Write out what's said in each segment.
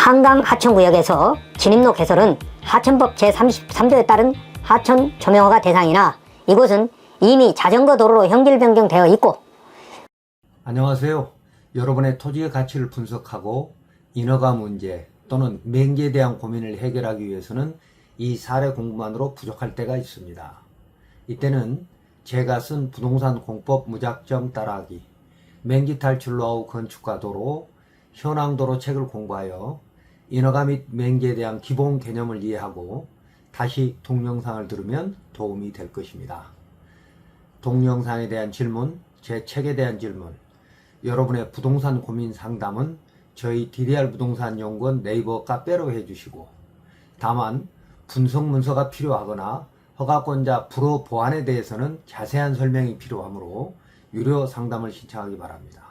한강 하천구역에서 진입로 개설은 하천법 제33조에 따른 하천 조명허가 대상이나 이곳은 이미 자전거 도로로 형질 변경되어 있고. 안녕하세요. 여러분의 토지의 가치를 분석하고 인허가 문제 또는 맹지에 대한 고민을 해결하기 위해서는 이 사례 공부만으로 부족할 때가 있습니다. 이때는 제가 쓴 부동산 공법 무작정 따라하기, 맹지 탈출 노하우 건축과 도로, 현황도로 책을 공부하여 인허가 및 맹지에 대한 기본 개념을 이해하고 다시 동영상을 들으면 도움이 될 것입니다. 동영상에 대한 질문, 제 책에 대한 질문, 여러분의 부동산 고민 상담은 저희 DDR 부동산 연구원 네이버 카페로 해주시고, 다만 분석 문서가 필요하거나 허가권자 불허 보완에 대해서는 자세한 설명이 필요하므로 유료 상담을 신청하기 바랍니다.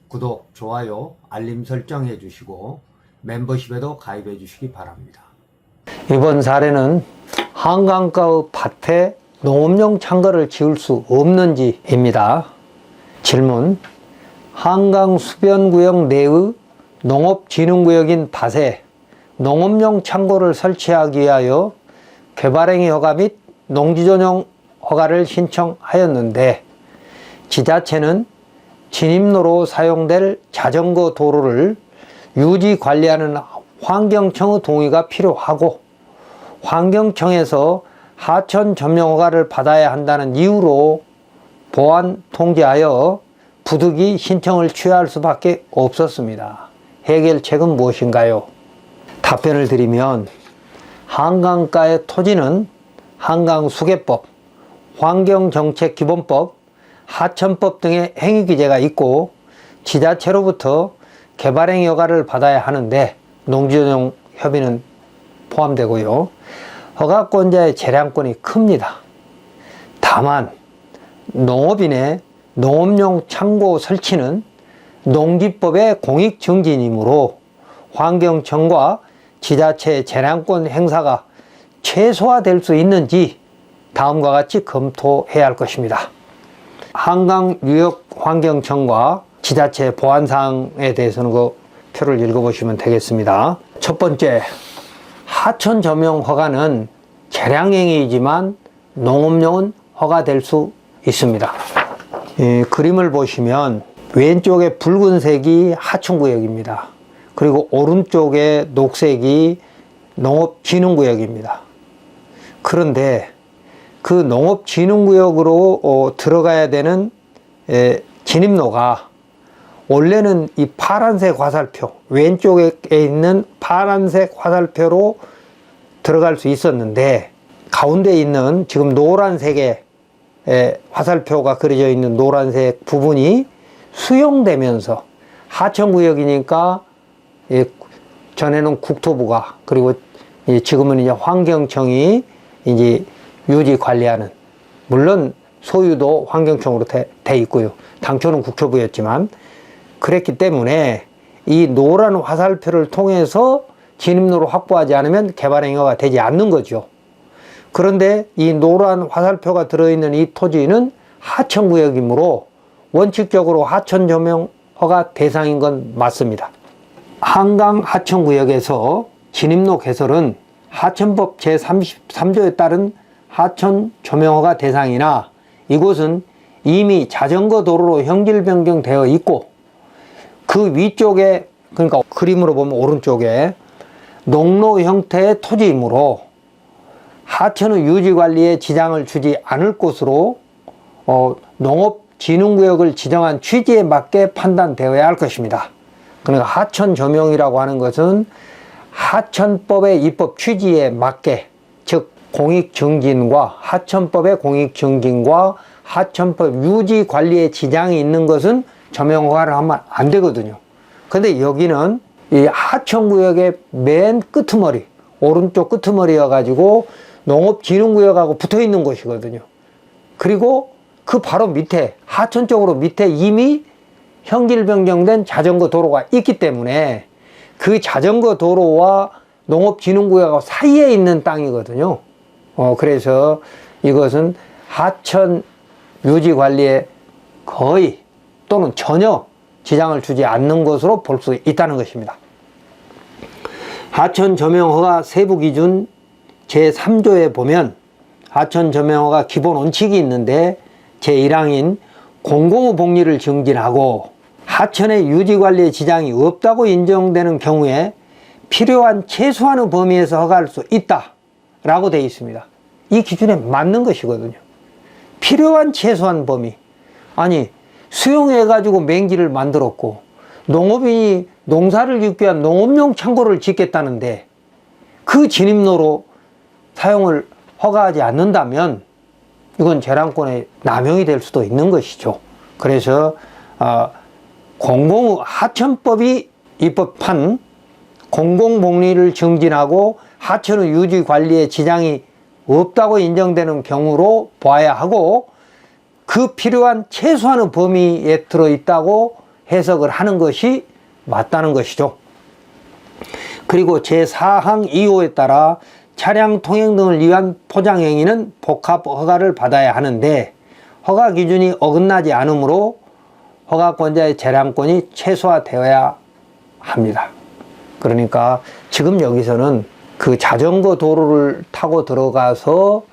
구독, 좋아요, 알림 설정 해주시고 멤버십에도 가입해 주시기 바랍니다. 이번 사례는 한강가의 밭에 농업용 창고를 지을 수 없는지입니다. 질문: 한강 수변구역 내의 농업진흥구역인 밭에 농업용 창고를 설치하기 위하여 개발행위 허가 및 농지전용 허가를 신청하였는데, 지자체는 진입로로 사용될 자전거 도로를 유지 관리하는 환경청의 동의가 필요하고, 환경청에서 하천 점령 허가를 받아야 한다는 이유로 보완 통지하여 부득이 신청을 취하할 수밖에 없었습니다. 해결책은 무엇인가요? 답변을 드리면, 한강가의 토지는 한강수계법, 환경정책기본법, 하천법 등의 행위규제가 있고 지자체로부터 개발행위 허가를 받아야 하는데 농지전용 협의는 포함되고요. 허가권자의 재량권이 큽니다. 다만 농업인의 농업용 창고 설치는 농지법의 공익증진이므로 환경청과 지자체의 재량권 행사가 최소화될 수 있는지 다음과 같이 검토해야 할 것입니다. 한강유역환경청과 지자체 보완사항에 대해서는 그 표를 읽어보시면 되겠습니다. 첫 번째, 하천 점용 허가는 재량행위이지만 농업용은 허가될 수 있습니다. 그림을 보시면 왼쪽에 붉은색이 하천구역입니다. 그리고 오른쪽에 녹색이 농업진흥구역입니다. 그런데 그 농업진흥구역으로 들어가야 되는 진입로가 원래는 이 파란색 화살표, 왼쪽에 있는 파란색 화살표로 들어갈 수 있었는데, 가운데 있는 지금 노란색의 화살표가 그려져 있는 노란색 부분이 수용되면서 하천구역이니까 전에는 국토부가, 그리고 지금은 이제 환경청이 이제 유지 관리하는, 물론 소유도 환경청으로 돼 있고요. 당초는 국토부였지만, 그랬기 때문에 이 노란 화살표를 통해서 진입로를 확보하지 않으면 개발행위가 되지 않는 거죠. 그런데 이 노란 화살표가 들어있는 이 토지는 하천구역이므로 원칙적으로 하천 조명 허가 대상인 건 맞습니다. 한강 하천구역에서 진입로 개설은 하천법 제33조에 따른 하천 조명허가 대상이나 이곳은 이미 자전거 도로로 형질 변경되어 있고, 그 위쪽에, 그러니까 그림으로 보면 오른쪽에 농로 형태의 토지이므로 하천의 유지관리에 지장을 주지 않을 곳으로 농업진흥구역을 지정한 취지에 맞게 판단되어야 할 것입니다. 그러니까 하천 조명이라고 하는 것은 하천법의 입법 취지에 맞게, 즉 공익증진과 하천법의 공익증진과 하천법 유지관리에 지장이 있는 것은 조명허가를 하면 안 되거든요. 근데 여기는 이 하천구역의 맨 끄트머리, 오른쪽 끄트머리여 가지고 농업진흥구역하고 붙어 있는 곳이거든요. 그리고 그 바로 밑에, 하천 쪽으로 밑에 이미 형질 변경된 자전거 도로가 있기 때문에 그 자전거 도로와 농업진흥구역 사이에 있는 땅이거든요. 그래서 이것은 하천 유지관리에 거의 또는 전혀 지장을 주지 않는 것으로 볼 수 있다는 것입니다. 하천 조명허가 세부 기준 제3조에 보면 하천 조명허가 기본 원칙이 있는데 제1항인 공공의 복리를 증진하고 하천의 유지관리에 지장이 없다고 인정되는 경우에 필요한 최소한의 범위에서 허가할 수 있다 라고 되어 있습니다. 이 기준에 맞는 것이거든요. 필요한 최소한 범위. 아니, 수용해가지고 맹지를 만들었고 농업인이 농사를 짓기 위한 농업용 창고를 짓겠다는데 그 진입로로 사용을 허가하지 않는다면 이건 재량권의 남용이 될 수도 있는 것이죠. 그래서 하천법이 입법한 공공복리를 증진하고 하천의 유지 관리에 지장이 없다고 인정되는 경우로 봐야 하고 그 필요한 최소한의 범위에 들어있다고 해석을 하는 것이 맞다는 것이죠. 그리고 제4항 2호에 따라 차량 통행 등을 위한 포장행위는 복합 허가를 받아야 하는데 허가 기준이 어긋나지 않으므로 허가권자의 재량권이 최소화되어야 합니다. 그러니까 지금 여기서는 그 자전거 도로를 타고 들어가서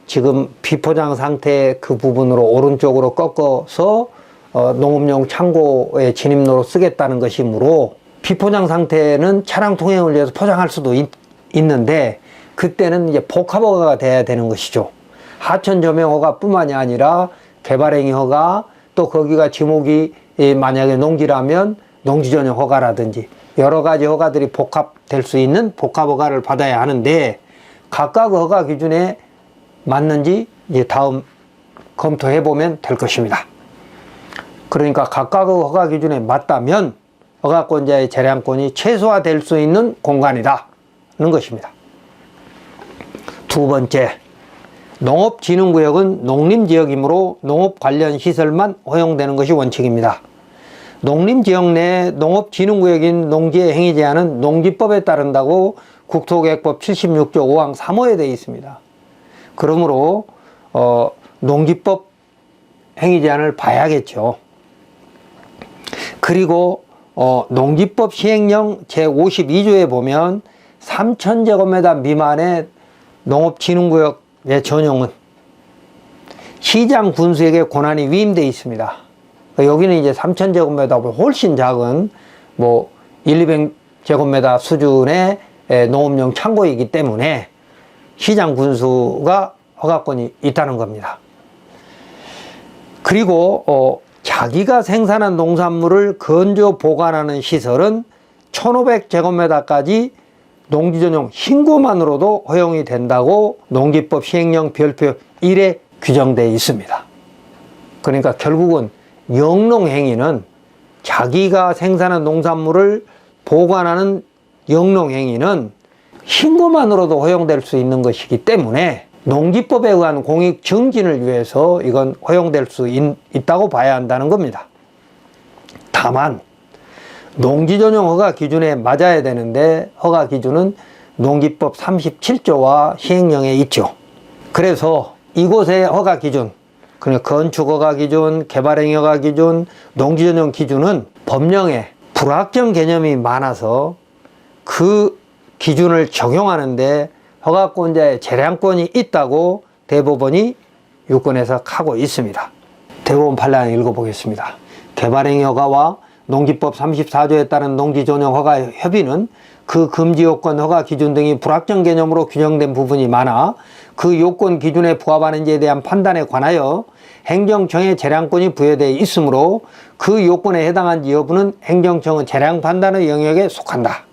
지금 비포장 상태 그 부분으로 오른쪽으로 꺾어서 농업용 창고의 진입로로 쓰겠다는 것이므로 비포장 상태는 차량 통행을 위해서 포장할 수도 있는데 그때는 이제 복합허가가 돼야 되는 것이죠. 하천 조명허가 뿐만이 아니라 개발행위 허가, 또 거기가 지목이 만약에 농지라면 농지 전용 허가라든지 여러 가지 허가들이 복합될 수 있는 복합허가를 받아야 하는데 각각 허가 기준에 맞는지 이제 다음 검토해 보면 될 것입니다. 그러니까 각각의 허가 기준에 맞다면 허가권자의 재량권이 최소화될 수 있는 공간이라는 것입니다. 두 번째, 농업진흥구역은 농림지역이므로 농업 관련 시설만 허용되는 것이 원칙입니다. 농림지역 내 농업진흥구역인 농지의 행위 제한은 농지법에 따른다고 국토계획법 76조 5항 3호에 되어 있습니다. 그러므로 농지법 행위 제한을 봐야겠죠. 그리고 농지법 시행령 제52조에 보면 3,000제곱미터 미만의 농업진흥구역의 전용은 시장 군수에게 권한이 위임되어 있습니다. 여기는 이제 3,000제곱미터보다 훨씬 작은 200제곱미터 수준의 농업용 창고이기 때문에 시장 군수가 허가권이 있다는 겁니다. 그리고 자기가 생산한 농산물을 건조 보관하는 시설은 1,500제곱미터까지 농지 전용 신고만으로도 허용이 된다고 농지법 시행령 별표 1에 규정되어 있습니다. 그러니까 결국은 영농행위는 자기가 생산한 농산물을 보관하는 영농행위는 신고만으로도 허용될 수 있는 것이기 때문에 농지법에 의한 공익 증진을 위해서 이건 허용될 수 있다고 봐야 한다는 겁니다. 다만 농지 전용 허가 기준에 맞아야 되는데 허가 기준은 농지법 37조와 시행령에 있죠. 그래서 이곳의 허가 기준, 그러니까 건축 허가 기준, 개발행위 허가 기준, 농지 전용 기준은 법령에 불확정 개념이 많아서 그 기준을 적용하는데 허가권자의 재량권이 있다고 대법원이 유권해서 하고 있습니다. 대법원 판례 읽어보겠습니다. 개발행위 허가와 농지법 34조에 따른 농지 전용 허가 협의는 그 금지 요건 허가 기준 등이 불확정 개념으로 규정된 부분이 많아 그 요건 기준에 부합하는지에 대한 판단에 관하여 행정청의 재량권이 부여되어 있으므로 그 요건에 해당한지 여부는 행정청의 재량 판단의 영역에 속한다.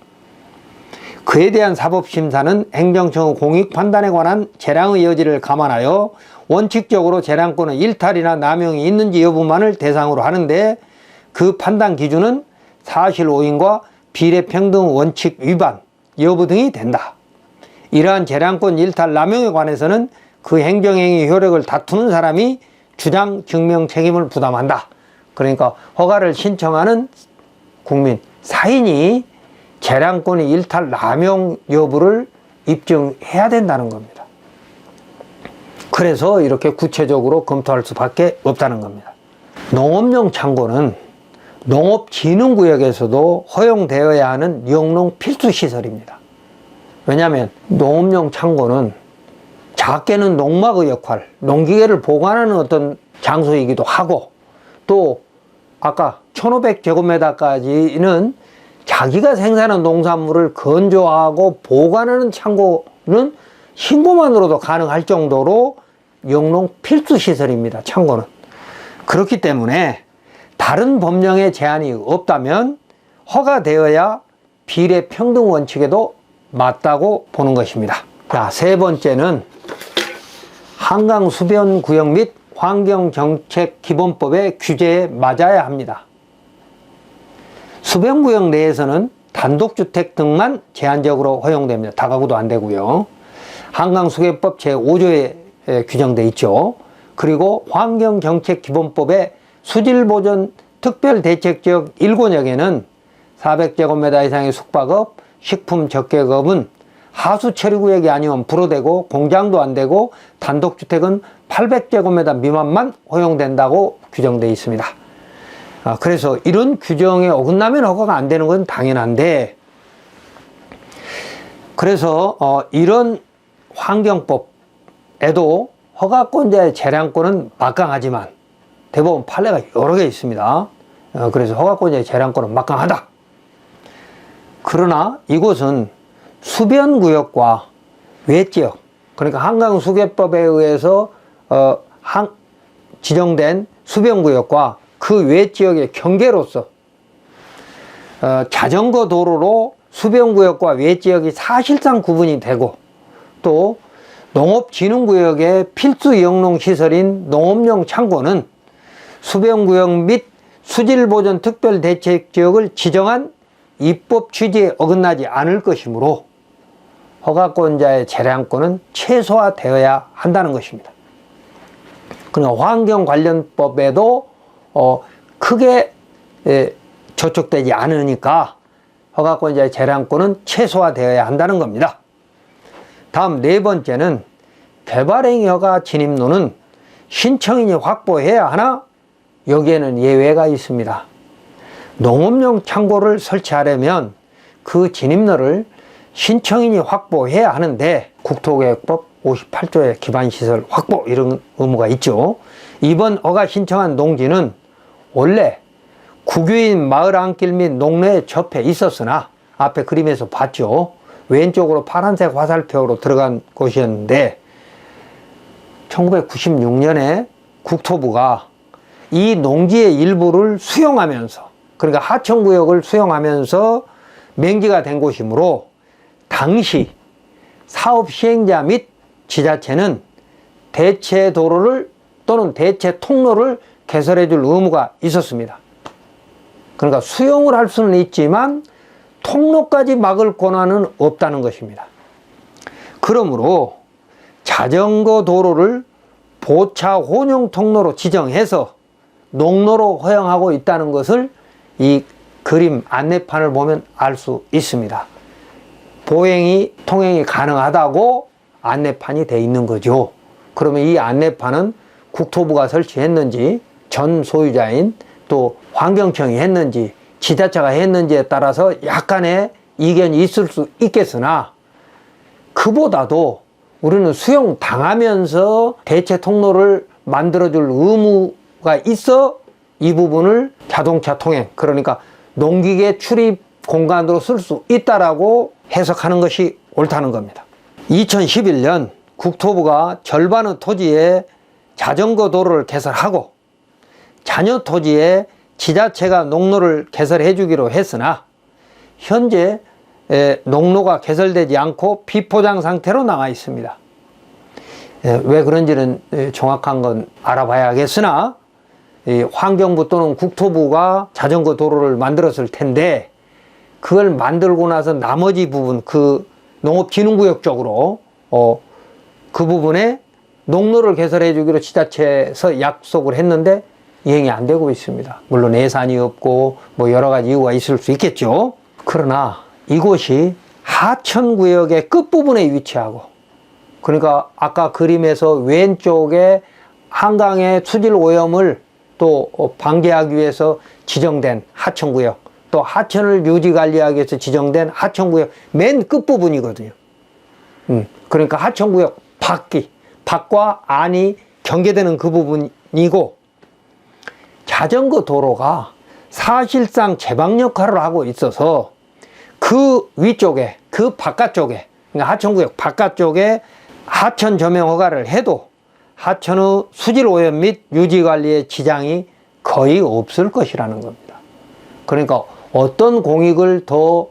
그에 대한 사법심사는 행정청의 공익 판단에 관한 재량의 여지를 감안하여 원칙적으로 재량권의 일탈이나 남용이 있는지 여부만을 대상으로 하는데 그 판단 기준은 사실 오인과 비례평등 원칙 위반 여부 등이 된다. 이러한 재량권 일탈 남용에 관해서는 그 행정행위 효력을 다투는 사람이 주장 증명 책임을 부담한다. 그러니까 허가를 신청하는 국민 사인이 재량권의 일탈 남용 여부를 입증해야 된다는 겁니다. 그래서 이렇게 구체적으로 검토할 수밖에 없다는 겁니다. 농업용 창고는 농업진흥구역에서도 허용되어야 하는 영농 필수시설입니다. 왜냐하면 농업용 창고는 작게는 농막의 역할, 농기계를 보관하는 어떤 장소이기도 하고, 또 아까 1500제곱미터까지는 자기가 생산한 농산물을 건조하고 보관하는 창고는 신고만으로도 가능할 정도로 영농 필수 시설입니다. 창고는. 그렇기 때문에 다른 법령의 제한이 없다면 허가되어야 비례 평등 원칙에도 맞다고 보는 것입니다. 자, 세 번째는 한강 수변 구역 및 환경정책기본법의 규제에 맞아야 합니다. 수변구역 내에서는 단독주택 등만 제한적으로 허용됩니다. 다가구도 안 되고요. 한강수계법 제5조에 규정돼 있죠. 그리고 환경정책기본법의 수질보전 특별대책지역 1권역에는 400제곱미터 이상의 숙박업, 식품적개업은 하수처리구역이 아니면 불허되고, 공장도 안 되고, 단독주택은 800제곱미터 미만만 허용된다고 규정되어 있습니다. 그래서 이런 규정에 어긋나면 허가가 안 되는 건 당연한데, 그래서 이런 환경법에도 허가권자의 재량권은 막강하지만 대법원 판례가 여러 개 있습니다. 그래서 허가권자의 재량권은 막강하다. 그러나 이곳은 수변구역과 외지역, 그러니까 한강수계법에 의해서 지정된 수변구역과 그 외지역의 경계로서 자전거 도로로 수변구역과 외지역이 사실상 구분이 되고, 또 농업진흥구역의 필수 영농시설인 농업용 창고는 수변구역 및 수질보전 특별대책지역을 지정한 입법 취지에 어긋나지 않을 것이므로 허가권자의 재량권은 최소화되어야 한다는 것입니다. 그러니까 환경관련법에도 크게 저촉되지 않으니까 허가권자의 재량권은 최소화되어야 한다는 겁니다. 다음 네 번째는 개발행위 허가 진입로는 신청인이 확보해야 하나 여기에는 예외가 있습니다. 농업용 창고를 설치하려면 그 진입로를 신청인이 확보해야 하는데 국토계획법 58조의 기반시설 확보 이런 의무가 있죠. 이번 허가 신청한 농지는 원래 국유인 마을 안길 및 농로에 접해 있었으나 앞에 그림에서 봤죠. 왼쪽으로 파란색 화살표로 들어간 곳이었는데 1996년에 국토부가 이 농지의 일부를 수용하면서, 그러니까 하천구역을 수용하면서 명기가 된 곳이므로 당시 사업 시행자 및 지자체는 대체 도로를 또는 대체 통로를 개설해 줄 의무가 있었습니다. 그러니까 수용을 할 수는 있지만 통로까지 막을 권한은 없다는 것입니다. 그러므로 자전거 도로를 보차 혼용 통로로 지정해서 농로로 허용하고 있다는 것을 이 그림 안내판을 보면 알 수 있습니다. 보행이 통행이 가능하다고 안내판이 돼 있는 거죠. 그러면 이 안내판은 국토부가 설치했는지, 전 소유자인 또 환경청이 했는지, 지자체가 했는지에 따라서 약간의 이견이 있을 수 있겠으나, 그보다도 우리는 수용당하면서 대체 통로를 만들어줄 의무가 있어 이 부분을 자동차 통행, 그러니까 농기계 출입 공간으로 쓸 수 있다라고 해석하는 것이 옳다는 겁니다. 2011년 국토부가 절반의 토지에 자전거 도로를 개설하고 잔여 토지에 지자체가 농로를 개설해 주기로 했으나 현재 농로가 개설되지 않고 비포장 상태로 남아 있습니다. 왜 그런지는 정확한 건 알아봐야겠으나 환경부 또는 국토부가 자전거 도로를 만들었을 텐데 그걸 만들고 나서 나머지 부분, 그 농업진흥구역 쪽으로 그 부분에 농로를 개설해 주기로 지자체에서 약속을 했는데 이행이 안 되고 있습니다. 물론 예산이 없고 뭐 여러 가지 이유가 있을 수 있겠죠. 그러나 이곳이 하천구역의 끝부분에 위치하고, 그러니까 아까 그림에서 왼쪽에 한강의 수질 오염을 또 방지하기 위해서 지정된 하천구역, 또 하천을 유지 관리하기 위해서 지정된 하천구역 맨 끝부분이거든요. 그러니까 하천구역 밖과 안이 경계되는 그 부분이고, 자전거 도로가 사실상 제방 역할을 하고 있어서 그 위쪽에, 그 바깥쪽에, 그러니까 하천구역 바깥쪽에 하천 조명 허가를 해도 하천의 수질 오염 및 유지 관리에 지장이 거의 없을 것이라는 겁니다. 그러니까 어떤 공익을 더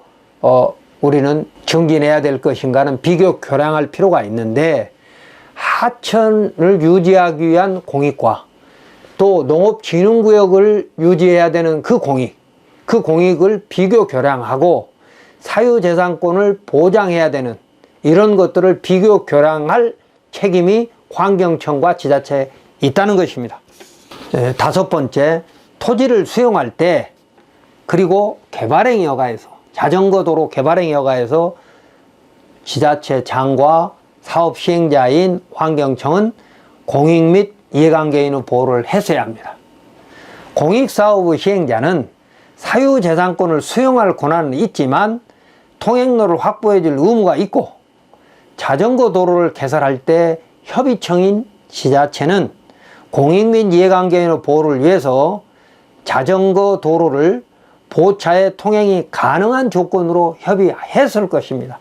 우리는 증진해야 될 것인가는 비교 교량할 필요가 있는데, 하천을 유지하기 위한 공익과 또 농업진흥구역을 유지해야 되는 그 공익을 비교 교량하고 사유재산권을 보장해야 되는 이런 것들을 비교 교량할 책임이 환경청과 지자체에 있다는 것입니다. 다섯 번째, 토지를 수용할 때, 그리고 개발행위 허가에서, 자전거 도로 개발행위 허가에서 지자체장과 사업 시행자인 환경청은 공익 및 이해관계인의 보호를 했어야 합니다. 공익사업의 시행자는 사유재산권을 수용할 권한은 있지만 통행로를 확보해 줄 의무가 있고, 자전거 도로를 개설할 때 협의청인 지자체는 공익 및 이해관계인의 보호를 위해서 자전거 도로를 보차의 통행이 가능한 조건으로 협의했을 것입니다.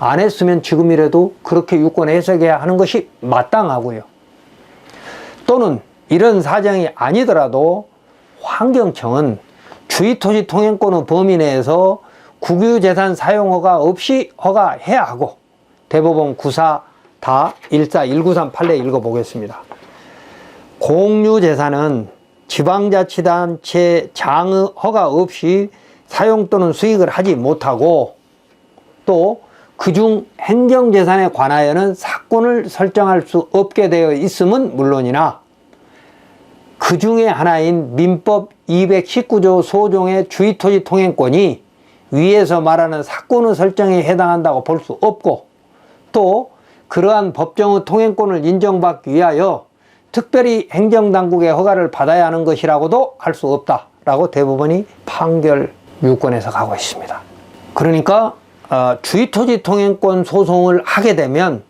안 했으면 지금이라도 그렇게 유권 해석해야 하는 것이 마땅하고요. 또는 이런 사정이 아니더라도 환경청은 주의토지 통행권의 범위 내에서 국유재산 사용허가 없이 허가해야 하고, 대법원 94-14-193 판례 읽어보겠습니다. 공유재산은 지방자치단체 장의 허가 없이 사용 또는 수익을 하지 못하고, 또 그중 행정재산에 관하여는 사건을 설정할 수 없게 되어 있음은 물론이나 그 중에 하나인 민법 219조 소종의 주의토지 통행권이 위에서 말하는 사건의 설정에 해당한다고 볼 수 없고, 또 그러한 법정의 통행권을 인정받기 위하여 특별히 행정당국의 허가를 받아야 하는 것이라고도 할 수 없다라고 대법원이 판결 유권에서 가고 있습니다. 그러니까 주의토지 통행권 소송을 하게 되면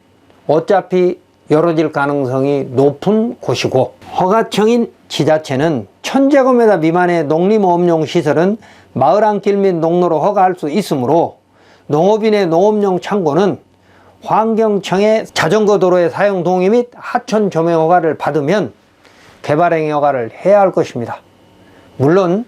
어차피 열어질 가능성이 높은 곳이고, 허가청인 지자체는 1000제곱미터 미만의 농림업용 시설은 마을 안길 및 농로로 허가할 수 있으므로 농업인의 농업용 창고는 환경청의 자전거 도로의 사용 동의 및 하천 조명 허가를 받으면 개발행위 허가를 해야 할 것입니다. 물론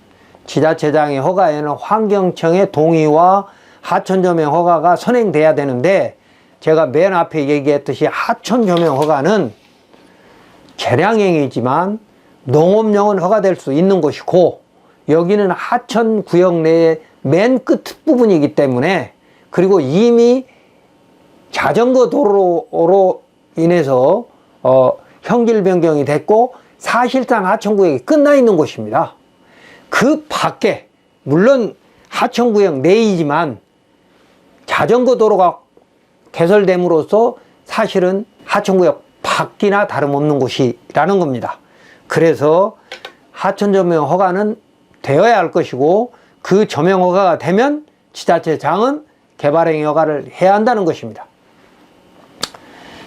지자체장의 허가에는 환경청의 동의와 하천 조명 허가가 선행돼야 되는데, 제가 맨 앞에 얘기했듯이 하천 조명 허가는 개량행위지만 농업용은 허가될 수 있는 것이고, 여기는 하천 구역 내의 맨 끝 부분이기 때문에, 그리고 이미 자전거 도로로 인해서 형질 변경이 됐고 사실상 하천구역이 끝나 있는 곳입니다. 그 밖에, 물론 하천구역 내이지만 자전거 도로가 개설됨으로써 사실은 하천구역 밖이나 다름없는 곳이라는 겁니다. 그래서 하천 조명 허가는 되어야 할 것이고, 그 조명 허가가 되면 지자체장은 개발행위 허가를 해야 한다는 것입니다.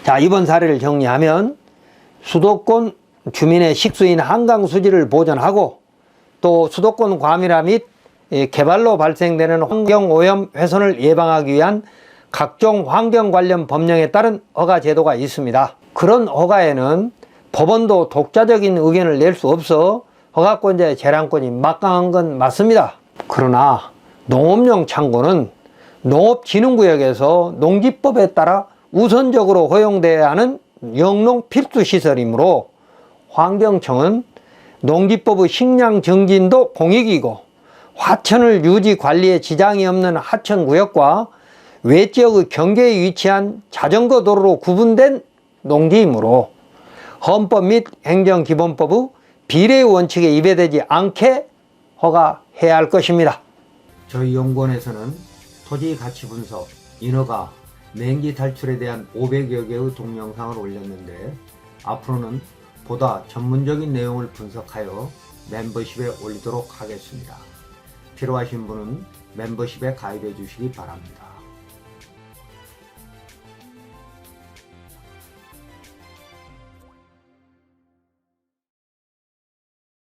자, 이번 사례를 정리하면 수도권 주민의 식수인 한강 수질을 보존하고, 또 수도권 과밀화 및 개발로 발생되는 환경오염 훼손을 예방하기 위한 각종 환경 관련 법령에 따른 허가 제도가 있습니다. 그런 허가에는 법원도 독자적인 의견을 낼 수 없어 허가권자의 재량권이 막강한 건 맞습니다. 그러나 농업용 창고는 농업진흥구역에서 농지법에 따라 우선적으로 허용돼야 하는 영농 필수시설이므로 환경청은 농지법의 식량 정진도 공익이고, 하천을 유지 관리에 지장이 없는 하천구역과 외지역의 경계에 위치한 자전거 도로로 구분된 농지이므로 헌법 및 행정기본법의 비례의 원칙에 위배되지 않게 허가해야 할 것입니다. 저희 연구원에서는 토지 가치 분석, 인허가, 맹지 탈출에 대한 500여 개의 동영상을 올렸는데, 앞으로는 보다 전문적인 내용을 분석하여 멤버십에 올리도록 하겠습니다. 필요하신 분은 멤버십에 가입해 주시기 바랍니다.